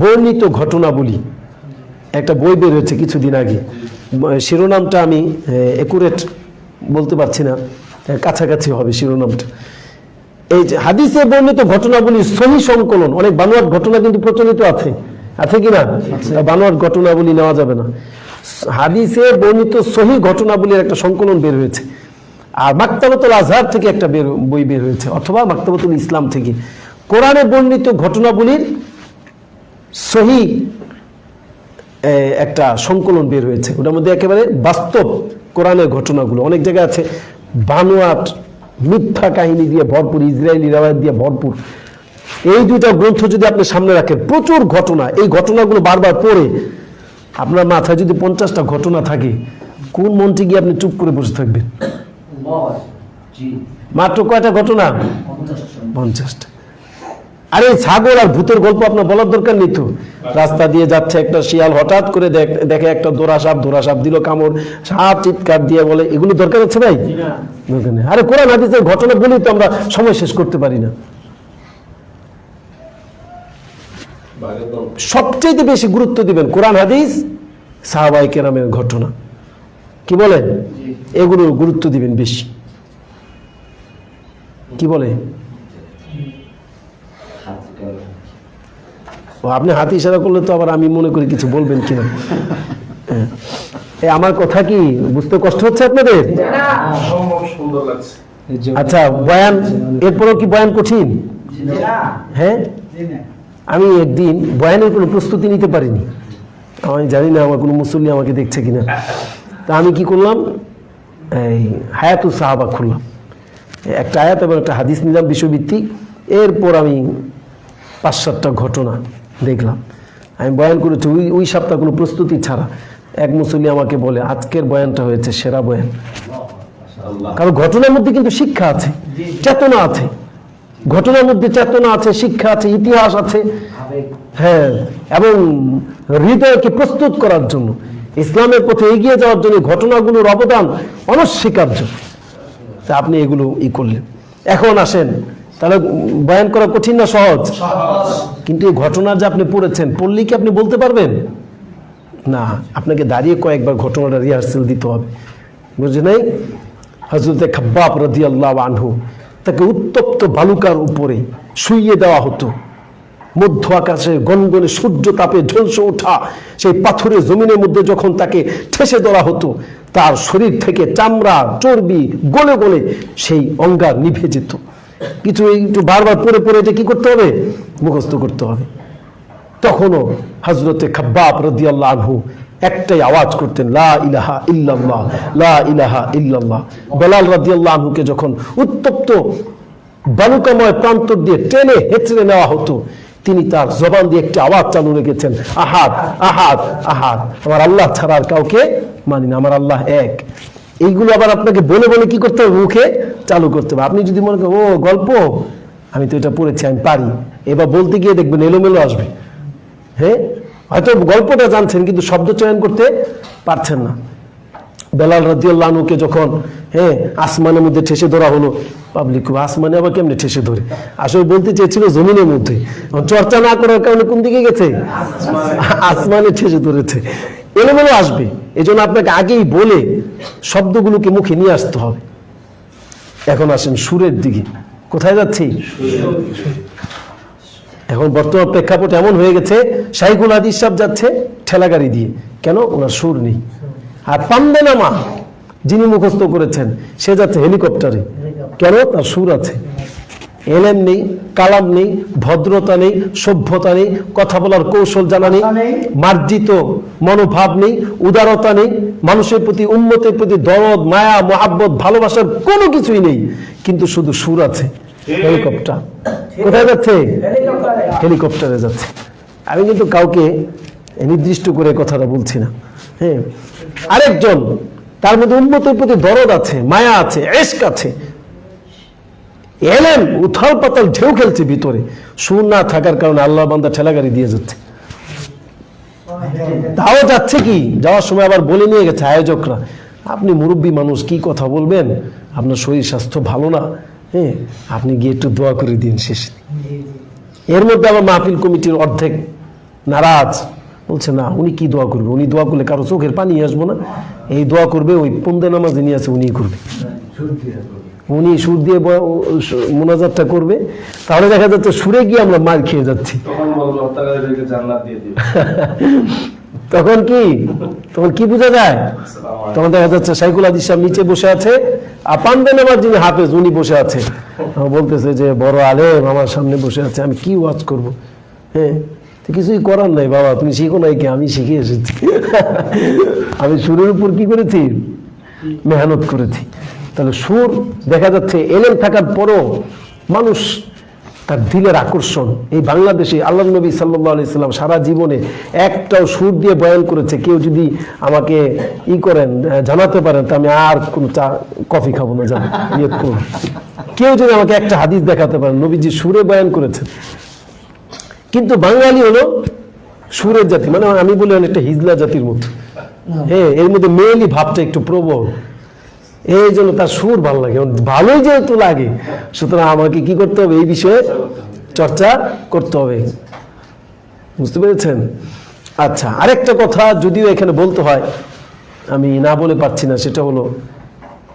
বর্ণিত ঘটনাবলী, একটা বই বের হয়েছে কিছুদিন আগে। শিরোনামটা আমি একুরেট বলতে পারছি না, কাছাকাছি হবে শিরোনামটা। এই যে হাদিসে বর্ণিত ঘটনাবলীর সহি সংকলন, অনেক বানোয়াট ঘটনা কিন্তু প্রচলিত আছে, আছে কিনা? বানোয়াট ঘটনাবলী নেওয়া যাবে না। হাদিসে বর্ণিত সহি ঘটনাবলীর একটা সংকলন বের হয়েছে। আর মাকতাবাতুল আজহার থেকে একটা বই বের হয়েছে, অথবা মাকতাবাতুল ইসলাম থেকে কোরআনে বর্ণিত ঘটনাবলীর সহি একটা সংকলন বের হয়েছে। ওটার মধ্যে একেবারে বাস্তব কোরআনের ঘটনাগুলো, অনেক জায়গায় আছে বানোয়াট মিথ্যা কাহিনী দিয়ে ভরপুর, ইসরায়েলি রাওয়ায়াত দিয়ে ভরপুর। এই 2টা গ্রন্থ যদি আপনি সামনে রাখেন, প্রচুর ঘটনা, এই ঘটনাগুলো বারবার পড়ে আপনার মাথায় যদি 50টা ঘটনা থাকে, কোন মন্ত্রী গিয়ে আপনি চুপ করে বসে থাকবেন? মাত্র কয়টা ঘটনা? 50টা। আরে ছাগল আর ভূতের গল্প আপনার বলার দরকার নেই তো। রাস্তা দিয়ে যাচ্ছে একটা শিয়াল, হঠাৎ করে দেখে একটা দোরা সাপ দিল কামড়, সাপ চিৎকার দিয়ে বলে, এগুলো দরকার আছে ভাই? দরকার নেই। আরে কোরআন হাদিসের ঘটনা বলেই তো আমরা সময় শেষ করতে পারি না। সবচেয়ে বেশি গুরুত্ব দিবেন কোরআন হাদিস সাহাবায়ে কেরামের ঘটনা, কি বলেন, এগুলোর গুরুত্ব দিবেন বেশি। কি বলে ও, আপনি হাত ইশারা করলে তো আবার আমি মনে করি কিছু বলবেন কিনা। হ্যাঁ। আমার কথা কি বুঝতে কষ্ট হচ্ছে আপনাদের? সুন্দর লাগছে। আচ্ছা, বয়ান এরপরও কি বয়ান কঠিন? হ্যাঁ, আমি একদিন বয়ানের কোনো প্রস্তুতি নিতে পারিনি। আমি জানি না আমার কোনো মুসল্লি আমাকে দেখছে কিনা। তা আমি কি করলাম, এই হায়াতুস সাহাবা খুললাম, একটা আয়াত এবং একটা হাদিস নিলাম বিষয়ভিত্তিক। এরপর আমি 5-7টা ঘটনা দেখলাম, আমি বয়ান করেছি ওই সপ্তাহ কোনো প্রস্তুতি ছাড়া। এক মুসল্লি আমাকে বলে আজকের বয়ানটা হয়েছে সেরা বয়ান। কারণ ঘটনার মধ্যে কিন্তু শিক্ষা আছে, চেতনা আছে, ঘটনার মধ্যে চেতনা আছে, শিক্ষা আছে, ইতিহাস আছে। হ্যাঁ, এবং হৃদয়কে প্রস্তুত করার জন্য, ইসলামের পথে এগিয়ে যাওয়ার জন্য ঘটনাগুলোর অবদান অনস্বীকার্য। তা আপনি এগুলো করলেন। এখন আসেন, তাহলে বয়ান করা কঠিন না সহজ? কিন্তু এই ঘটনা যে আপনি পড়েছেন, পড়লে কি আপনি বলতে পারবেন? না, আপনাকে দাঁড়িয়ে কয়েকবার ঘটনাটা রিহার্সেল দিতে হবে, বুঝে নাই? হযরতে খাব্বাব রাদিয়াল্লাহু আনহু, তাকে উত্তপ্ত বালুকার উপরে শুইয়ে দেওয়া হতো। মধ্য আকাশে গনগনে সূর্য তাপে ঝলসে ওঠা সেই পাথরের জমিনের মধ্যে যখন তাকে ঠেসে ধরা হতো, তার শরীর থেকে চামড়া চর্বি গলে গলে সেই অঙ্গার নিভে যেত। কিছু একটু বারবার পড়ে পড়ে এটা কি করতে হবে, মুখস্থ করতে হবে। তখনও হযরতে খাব্বাব রাদিয়াল্লাহু আনহু একটাই আওয়াজ করতেন, লা ইলাহা ইল্লাল্লাহ, লা ইলাহা ইল্লাল্লাহ। বেলাল রাদিয়াল্লাহু আনহুকে যখন উত্তপ্ত বালুকাময় প্রান্তর দিয়ে টেনে হেঁচড়ে নেওয়া হতো, তিনি তার জবান দিয়ে একটি আওয়াজ চালু রেখেছেন, আহাদ আহাদ আহাদ, আমার আল্লাহ ছাড়া আর কাউকে মানি না, আমার আল্লাহ এক। এইগুলো আবার আপনাকে বলে বলে কি করতে হবে, মুখে চালু করতে হবে। আপনি যদি মনে করেন ও গল্প, আমি তো এটা পড়েছি, আমি পারি, এবার বলতে গিয়ে দেখবেন এলোমেলো আসবে। হ্যাঁ, হয়তো গল্পটা জানছেন কিন্তু শব্দ চয়ন করতে পারছেন না। বেলাল রাদিয়াল্লাহু আনহুকে যখন আসমানের মধ্যে ঠেসে ধরা হলো, পাবলিক আসমানে আবার কেমনে ঠেসে ধরে, আসলে বলতে চেয়েছিল জমিনের মধ্যে, চর্চা না করার কারণে কোন দিকে গেছে, আসমানে ঠেসে ধরেছে। এলোমেলো আসবে, এই জন্য আপনাকে আগেই বলে শব্দগুলোকে মুখে নিয়ে আসতে হবে। এখন আসেন সুরের দিকে, কোথায় যাচ্ছি? এখন বর্তমান প্রেক্ষাপট এমন হয়ে গেছে, শাইখুল হাদিস সাহেব যাচ্ছে ঠেলাগাড়ি দিয়ে, কেন? ওনার সুর নেই। আর পান্দেনামা যিনি মুখস্থ করেছেন সে যাচ্ছে হেলিকপ্টারে, কেন? তার সুর আছে। এলেম নেই, কালাম নেই, ভদ্রতা নেই, সভ্যতা নেই, কথা বলার কৌশল জানা নেই, মার্জিত মনোভাব নেই, উদারতা নেই, মানুষের প্রতি, উম্মতের প্রতি দরদ, মায়া, মহাব্বত, ভালোবাসার কোনো কিছুই নেই, কিন্তু শুধু সুর আছে। হেলিকপ্টার কোথায় যাচ্ছে? হেলিকপ্টারে যাচ্ছে। আমি কিন্তু কাউকে নির্দিষ্ট করে কথাটা বলছি না। হ্যাঁ, আরেকজন তার মধ্যে উম্মতের প্রতি দরদ আছে, মায়া আছে, ইশক আছে, এলেম উথাল পাতাল ঢেউ খেলছে ভিতরে, সুর না থাকার কারণে আল্লাহ বান্দা ঠেলাগাড়ি দিয়ে যাচ্ছে। তাও যাচ্ছে কি, যাওয়ার সময় আবার বলে নিয়ে গেছে আয়োজকরা, আপনি মুরব্বী মানুষ, কি কথা বলবেন, আপনার শরীর স্বাস্থ্য ভালো না, হ্যাঁ, আপনি গিয়ে একটু দোয়া করে দিন শেষ। এর মধ্যে আবার মাহফিল কমিটির অর্ধেক নারাজ, বলছে না উনি কি দোয়া করবে, উনি দোয়া করলে কারো চোখের পানি আসবো না, এই দোয়া করবে ওই পন্দে নামাজ যিনি আছে উনি করবে, উনি সুর দিয়ে মোনাজাতটা করবে। তাহলে দেখা যাচ্ছে সুরে গিয়ে আমরা মার খেয়ে যাচ্ছি। তখন কি, তখন কি বোঝা যায়? তখন দেখা যাচ্ছে শাইখুল হাদিস সাহেব নিচে বসে আছে, আর পান্দে নামাজ যিনি হাফেজ উনি বসে আছে, বলতেছে যে বড় আলেম আমার সামনে বসে আছে, আমি কি ওয়াজ করব? হ্যাঁ, কিছুই করার নাই বাবা, তুমি শিখো নাই কে, আমি শিখে এসেছি। আমি সুরের উপর কি করেছি, মেহনত করেছি। তাহলে সুর দেখা যাচ্ছে এলেম থাকার পরও মানুষ তার দিলের আকর্ষণ। এই বাংলাদেশে আল্লাহ নবী সাল্লাল্লাহু আলাইহি সাল্লাম সারা জীবনে একটাও সুর দিয়ে বয়ান করেছে, কেউ যদি আমাকে করেন জানাতে পারেন তা আমি আর কোনো চা কফি খাবো না, জানো নিয়ত করুন। কেউ যদি আমাকে একটা হাদিস দেখাতে পারেন নবীজি সুরে বয়ান করেছেন। কিন্তু বাঙালি হলো সুরের জাতি, মানে আমি বলি অনেকটা হিজলা জাতির মতো। হ্যাঁ, এর মধ্যে মেয়েলি ভাবটা একটু প্রবল, এই জন্য তার সুর ভালো লাগে, ভালোই যেহেতু লাগে, সুতরাং আমাকে কি করতে হবে, এই বিষয়ে চর্চা করতে হবে। বুঝতে পেরেছেন? আচ্ছা, আরেকটা কথা যদিও এখানে বলতে হয়, আমি না বলে পাচ্ছি না, সেটা হলো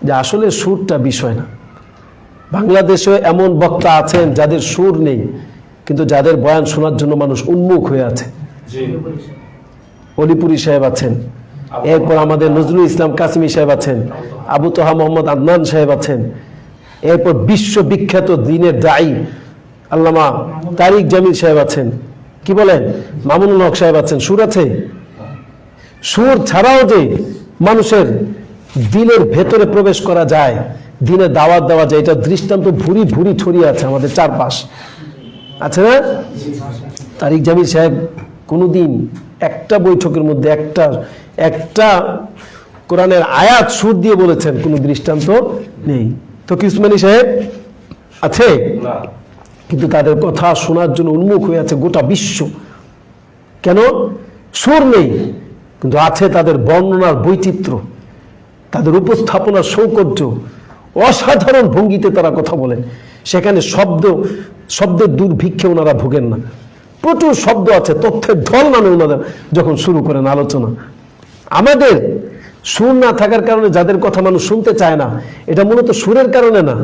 যে আসলে সুরটা বিষয় না। বাংলাদেশে এমন বক্তা আছেন যাদের সুর নেই, কিন্তু যাদের বয়ান শোনার জন্য মানুষ উন্মুখ হয়ে আছে। জি। অলিপুরি সাহেব আছেন, এরপর আমাদের নজরুল ইসলাম কাসিমি সাহেব আছেন, আবু তোহা মোহাম্মদ আদনান সাহেব আছেন, এরপর বিশ্ববিখ্যাত দ্বীনের দায়ী আল্লামা তারিক জামিল সাহেব আছেন, কি বলেন, মামুনুল হক সাহেব আছেন। সুর আছে? সুর ছাড়াও যে মানুষের দিলের ভেতরে প্রবেশ করা যায়, দিনে দাওয়াত দেওয়া যায়, এটা দৃষ্টান্ত ভুরি ভুরি ছড়িয়ে আছে আমাদের চারপাশ, আছে না? তারিক জামিল সাহেব কোনোদিন একটা বৈঠকের মধ্যে একটা কোরআনের আয়াত সুর দিয়ে বলেছেন, কোনো দৃষ্টান্ত নেই। তো কিসমানি সাহেব আছে, না। কিন্তু তাদের কথা শোনার জন্য উন্মুখ হয়ে আছে গোটা বিশ্ব। কেন? সুর নেই, কিন্তু আছে তাদের বর্ণনার বৈচিত্র্য, তাদের উপস্থাপনার সৌকর্য, অসাধারণ ভঙ্গিতে তারা কথা বলেন। সেখানে শব্দের দুর্ভিক্ষে ওনারা ভোগেন না, প্রচুর শব্দ আছে, তথ্যের ঢল নামে ওনাদের যখন শুরু করেন আলোচনা। আমাদের সুর না থাকার কারণে যাদের কথা মানুষ শুনতে চায় না, এটা মূলত সুরের কারণে না,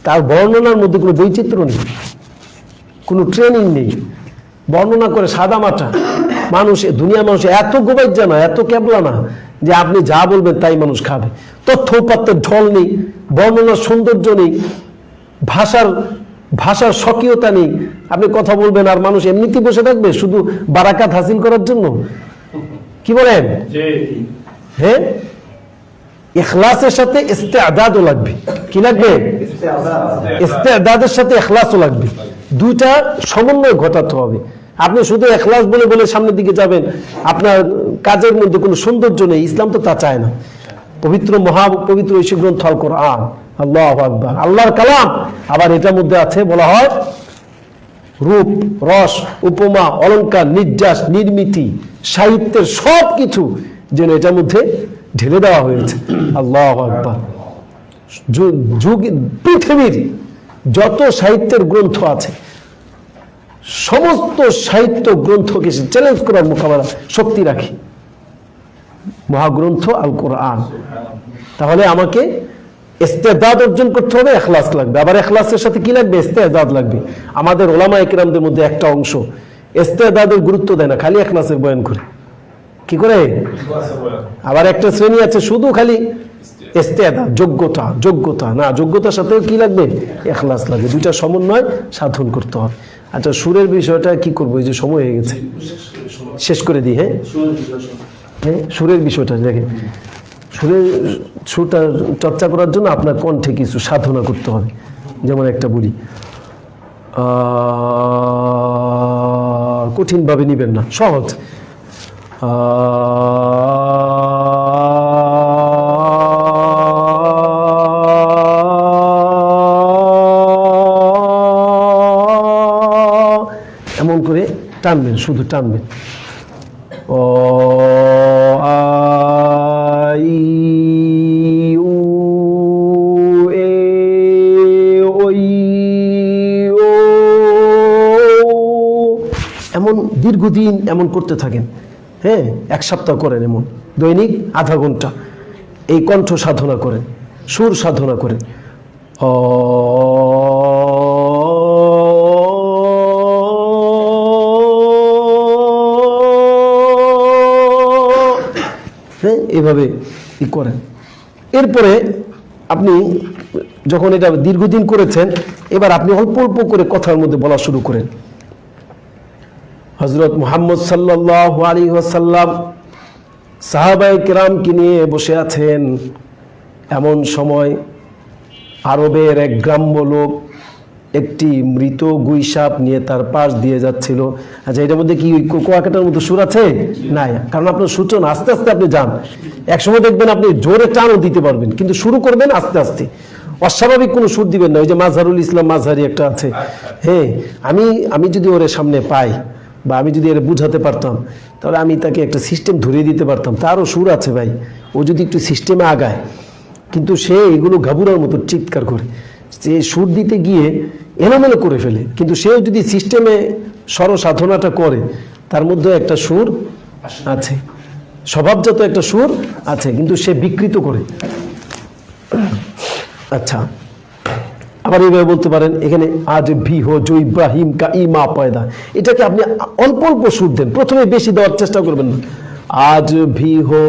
তার বর্ণনার মধ্যে কোনো বৈচিত্র্য নেই, কোনো ট্রেনিং নেই, বর্ণনা করে সাদা মাটা মানুষ। দুনিয়ার মানুষ এত গোবাইজ জানা, এত ক্যাবলা না যে আপনি যা বলবেন তাই মানুষ খাবে। তথ্য উপাত্তের ঢল নেই, বর্ণনার সৌন্দর্য নেই, ভাষার স্বকীয়তা নেই। আপনি কথা বলবেন আর মানুষ এমনিতেই বসে থাকবে শুধু বারাকাত হাসিল করার জন্য, কি বলেন? জি। হ্যাঁ, ইখলাসের সাথে ইস্তেআদাদও লাগবে। কি লাগবে? ইস্তেআদাদের সাথে ইখলাসও লাগবে। দুইটা সমন্বয় ঘটাতে হবে। আপনি শুধু ইখলাস বলে বলে সামনের দিকে যাবেন, আপনার কাজের মধ্যে কোনো সৌন্দর্য নেই। ইসলাম তো তা চায় না। পবিত্র ঐশী গ্রন্থ আল কোরআন, আল্লাহু আকবার, আল্লাহর কালাম। আবার এটার মধ্যে আছে, বলা হয় রূপ, রস, উপমা, অলংকার, নির্যাস, নির্মিতি, সাহিত্যের সব কিছু যেন এটার মধ্যে ঢেলে দেওয়া হয়েছে। আল্লাহু আকবার। পৃথিবীর যত সাহিত্যের গ্রন্থ আছে, সমস্ত সাহিত্য গ্রন্থকে চ্যালেঞ্জ করার মোকাবেলা শক্তি রাখে মহাগ্রন্থ আল কোরআন। তাহলে আমাকে ইস্তেদাদ অর্জন করতে হবে, ইখলাস লাগবে। আবার ইখলাসের সাথে কি লাগবে? ইস্তেদাদ লাগবে। আমাদের ওলামা ইকরামদের মধ্যে একটা অংশ ইস্তেদাদের গুরুত্ব দেয় না, খালি ইখলাসের বয়ান করে। কি করে? আবার একটা শ্রেণী আছে শুধু খালি ইস্তেদাদ, যোগ্যতা না, যোগ্যতার সাথে কি লাগবে? ইখলাস লাগবে। দুইটা সমন্বয় সাধন করতে হবে। আচ্ছা, সুরের বিষয়টা কি করবো? এই যে সময় হয়ে গেছে, শেষ করে দিই। হ্যাঁ, সুরের বিষয়টা দেখেন, সুরটা চর্চা করার জন্য আপনার কণ্ঠে কিছু সাধনা করতে হবে। যেমন একটা বলি, কঠিনভাবে নিবেন না, সহজ। এমন করে টানবেন, শুধু টানবেন। ও আই উ এ ওই ও, এমন দীর্ঘদিন এমন করতে থাকেন। হ্যাঁ, 1 সপ্তাহ করেন এমন, দৈনিক আধা ঘন্টা এই কণ্ঠ সাধনা করেন, সুর সাধনা করেন। এভাবে ই করেন। এরপরে আপনি যখন এটা দীর্ঘদিন করেছেন, এবার আপনি অল্প অল্প করে কথার মধ্যে বলা শুরু করেন। হযরত মুহাম্মদ সাল্লাল্লাহু আলাইহি ওয়াসাল্লাম সাহাবায়ে কেরামকে নিয়ে বসে আছেন। এমন সময় আরবের এক গ্রাম্য লোক একটি মৃত গুইসাপ নিয়ে তার পাশ দিয়ে যাচ্ছিল। আচ্ছা, এটার মধ্যে কি কুয়াকাটার মধ্যে সুর আছে? নাই, কারণ আপনার সূচনা আস্তে আস্তে আপনি যান। একসময় দেখবেন আপনি জোরে টানও দিতে পারবেন, কিন্তু শুরু করবেন আস্তে আস্তে, অস্বাভাবিক কোনো সুর দিবেন না। ওই যে মাজহারুল ইসলাম মাজহারি একটা আছে, হ্যাঁ, আমি যদি ওর সামনে পাই বা আমি যদি এর বুঝাতে পারতাম, তাহলে আমি তাকে একটা সিস্টেম ধরিয়ে দিতে পারতাম। তারও সুর আছে ভাই, ও যদি একটু সিস্টেমে আগায়, কিন্তু সে এগুলো ঘাবুরার মতো চিৎকার করে, সে সুর দিতে গিয়ে এলোমেলো করে ফেলে। কিন্তু সেও যদি সিস্টেমে স্বরসাধনাটা করে, তার মধ্যে একটা সুর আছে, স্বভাবজাত একটা সুর আছে, কিন্তু সে বিকৃত করে। আচ্ছা, আবার এইভাবে বলতে পারেন এখানে আজ ভি হো জো ইব্রাহিম কা ইমা পয়দা, এটাকে আপনি অল্প অল্প সুর দেন, প্রথমে বেশি দেওয়ার চেষ্টা করবেন না। আজ ভি হো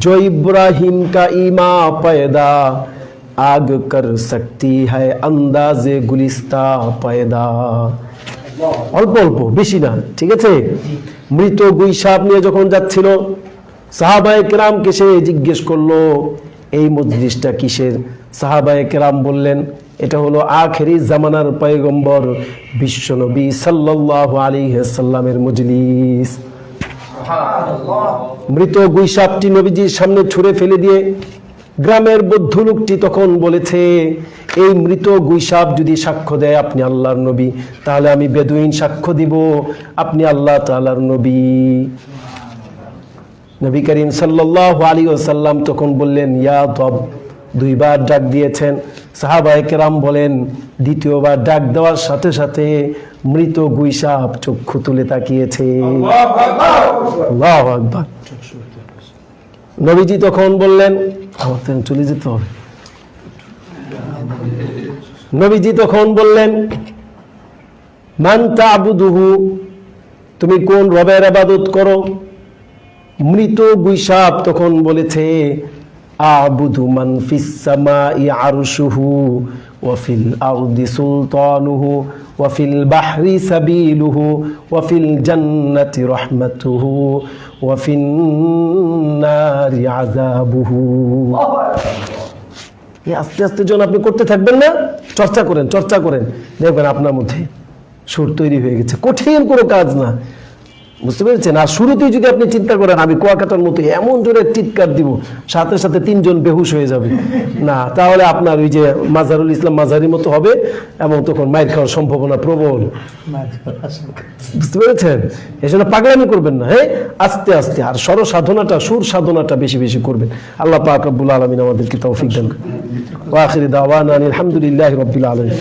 জো ইব্রাহিম কা ইমা পয়দা, আগ কর সকতি হ্যায় আন্দাজে গুলিস্তা পয়দা। অল্প অল্প, বেশি না, ঠিক আছে? মৃত গুইসাপ নিয়ে যখন যাচ্ছিল, সাহাবায়ে কেরামকে সে জিজ্ঞেস করলো এই মজলিসটা কিসের? সাহাবায়ে কেরাম বললেন এটা হলো আখেরি জামানার পয়গম্বর বিশ্বনবী সাল্লাল্লাহু আলাইহি ওয়াসাল্লামের মজলিস। মৃত গুইসাপটি নবীজির সামনে ছুঁড়ে ফেলে দিয়ে গ্রামের বৌদ্ধ লোকটি তখন বলেছে, এই মৃত গুইসাপ যদি সাক্ষ্য দেয় আপনি আল্লাহর নবী, তাহলে আমি বেদুইন সাক্ষ্য দিব আপনি আল্লাহ তাআলার নবী। নবী করিম সাল্লাল্লাহু আলাইহি ওয়াসাল্লাম তখন বললেন ইয়া দব, দুইবার ডাক দিয়েছেন। সাহাবায়ে কেরাম বলেন দ্বিতীয়বার ডাক দেওয়ার সাথে সাথে মৃত গুইসাপ চক্ষু তুলে তাকিয়েছে। আল্লাহু আকবার। নবীজি তখন বললেন, আমার তো চলে যেতে হবে। নবীজি তখন বললেন মান তা'বুদুহু, তুমি কোন রবের ইবাদত করো? মৃত গুইসাপ তখন বলেছে আ'বুদু মান ফিস সামাই আরশুহু ওয়া ফিল আরদি সুলতানুহু ওয়া ফিল বাহরি সাবিলুহু ওয়া ফিল জান্নাতি রাহমাতুহু ওয়া ফিন নারি আযাবুহু। এই আস্তে আস্তে যখন আপনি করতে থাকবেন না, চর্চা করেন চর্চা করেন, দেখবেন আপনার মধ্যে সুর তৈরি হয়ে গেছে। কঠিন কোনো কাজ না, বুঝতে পেরেছেন? আর শুরুতেই যদি আপনি চিন্তা করেন আমি কুয়াকাটার মতো এমন জোরে চিৎকার দিব সাথে সাথে তিনজন বেহুশ হয়ে যাবে, না, তাহলে আপনার ওই যে মাজারুল ইসলাম মাঝারির মতো হবে এবং তখন মাইর খাওয়ার সম্ভাবনা প্রবল। বুঝতে পেরেছেন? এই জন্য পাগলামি করবেন না, হ্যাঁ, আস্তে আস্তে। আর স্বর সাধনাটা, সুর সাধনাটা বেশি বেশি করবেন। আল্লাহ পাক রব্বুল আলামিন আমাদেরকে তৌফিক দান করুন। ওয়া আখিরু দাওয়ানা আলহামদুলিল্লাহি রাব্বিল আলামিন।